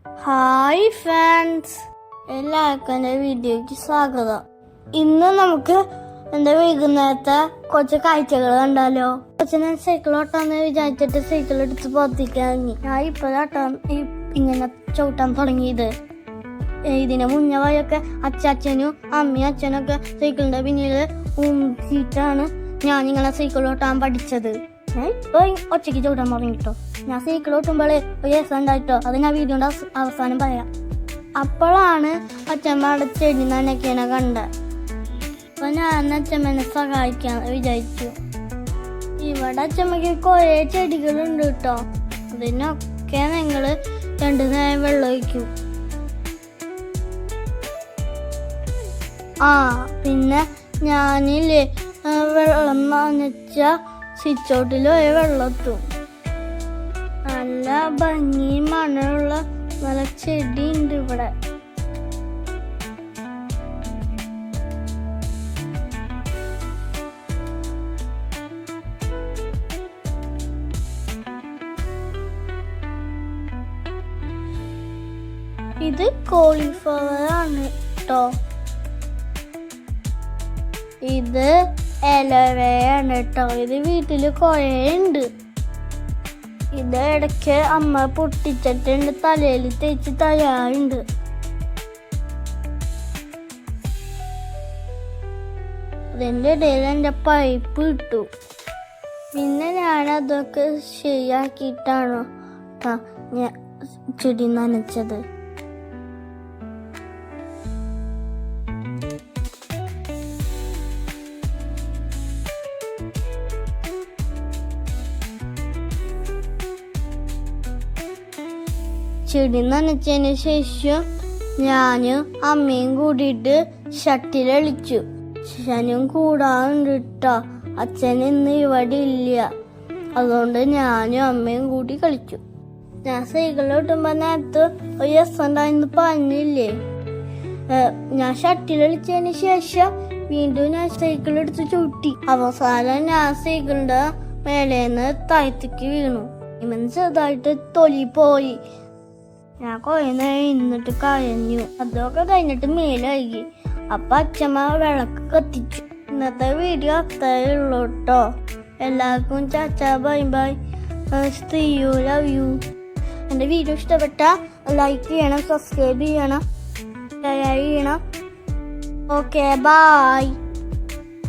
Hi friends, എല്ലാവർക്കും എൻ്റെ വീഡിയോയ്ക്ക് സ്വാഗതം. ഇന്ന് നമുക്ക് എൻ്റെ വൈകുന്നേരത്തെ കുറച്ച് കാഴ്ചകൾ കണ്ടാലോ. കൊച്ചിനെ സൈക്കിൾ ഓട്ടാന്ന് വിചാരിച്ചിട്ട് സൈക്കിൾ എടുത്ത് പുറത്തേക്ക് ഞാൻ ഇപ്പോഴാട്ടാണ് ഇങ്ങനെ ചവിട്ടാൻ തുടങ്ങിയത്. ഇതിന് മുന്നേ വഴിയൊക്കെ അച്ഛനും അമ്മയും അച്ഛനൊക്കെ സൈക്കിളിന്റെ പിന്നിൽ ഊന്നിട്ടാണ് ഞാനിങ്ങനെ സൈക്കിൾ ഓട്ടാൻ പഠിച്ചത്. ഇപ്പൊ ഒറ്റയ്ക്ക് ചവിട്ടാൻ തുടങ്ങിട്ടോ. ഞാൻ സൈക്കിൾ ഓട്ടുമ്പോഴേ ഒരു രസം ഉണ്ടായിട്ടോ, അത് ഞാൻ വീഡിയോയുടെ അവസാനം പറയാം. അപ്പോഴാണ് അച്ഛമ്മയുടെ ചെടി നനയ്ക്കനെ കണ്ടത്. അപ്പൊ ഞാൻ അച്ഛമ്മനെ സഹായിക്കാൻ വിചാരിച്ചു. ഇവിടെ അച്ഛമ്മക്ക് കുറേ ചെടികളുണ്ട് കേട്ടോ. അതിനൊക്കെ ഞങ്ങള് 2 നേരം വെള്ളം ഒഴിക്കും. പിന്നെ ഞാനില്ലേ വെള്ളം നനച്ച സ്വിച്ച് വെള്ളത്തും നല്ല ഭംഗിയും മണമുള്ള നല്ല ചെടി ഉണ്ട് ഇവിടെ. ഇത് കോളിഫ്ലവർ ആണ് കേട്ടോ. ഇത് എലവയാണ് കേട്ടോ. ഇത് വീട്ടില് കുറേ ഉണ്ട്. ഇത് ഇടയ്ക്ക് അമ്മ പൊട്ടിച്ചിട്ടുണ്ട്, തലയിൽ തേച്ച് തയ്യാറുണ്ട്. അതിൻ്റെ ഇടയിൽ എൻ്റെ പൈപ്പ് ഇട്ടു. പിന്നെ ഞാൻ അതൊക്കെ ശരിയാക്കിയിട്ടാണോ ഞാൻ ചെടി നനച്ചത്. ചെടി നനച്ചതിന് ശേഷം ഞാനും അമ്മയും കൂടിയിട്ട് ഷട്ടിൽ കളിച്ചു. അച്ഛനും കൂടാറുണ്ട് കേട്ടോ. അച്ഛൻ ഇന്ന് ഇവിടെ ഇല്ല, അതുകൊണ്ട് ഞാനും അമ്മയും കൂടി കളിച്ചു. ഞാൻ സൈക്കിൾ കിട്ടുമ്പോ നേരത്തെ ഒരു രസം ഉണ്ടായിരുന്നു പറഞ്ഞില്ലേ. ഞാൻ ഷട്ടിൽ കളിച്ചതിന് ശേഷം വീണ്ടും ഞാൻ സൈക്കിൾ എടുത്ത് ചുട്ടി. അവസാനം ഞാൻ സൈക്കിളിന്റെ മേലേന്ന് താഴത്തേക്ക് വീണു. ഇവൻ ചെറുതായിട്ട് തൊലി പോയി. ഞാൻ കുറേ നേരം ഇന്നിട്ട് കരഞ്ഞു. അതൊക്കെ കഴിഞ്ഞിട്ട് മേലായി. അപ്പൊ അച്ഛമ്മ വിളക്ക് കത്തിച്ചു. ഇന്നത്തെ വീഡിയോ അത്രയേ ഉള്ളൂ കേട്ടോ. എല്ലാവർക്കും ചാച്ചാ, bye bye, see you, love you. എൻ്റെ വീഡിയോ ഇഷ്ടപ്പെട്ട ലൈക്ക് ചെയ്യണം, സബ്സ്ക്രൈബ് ചെയ്യണം, ഷെയർ ചെയ്യണം. Okay, by.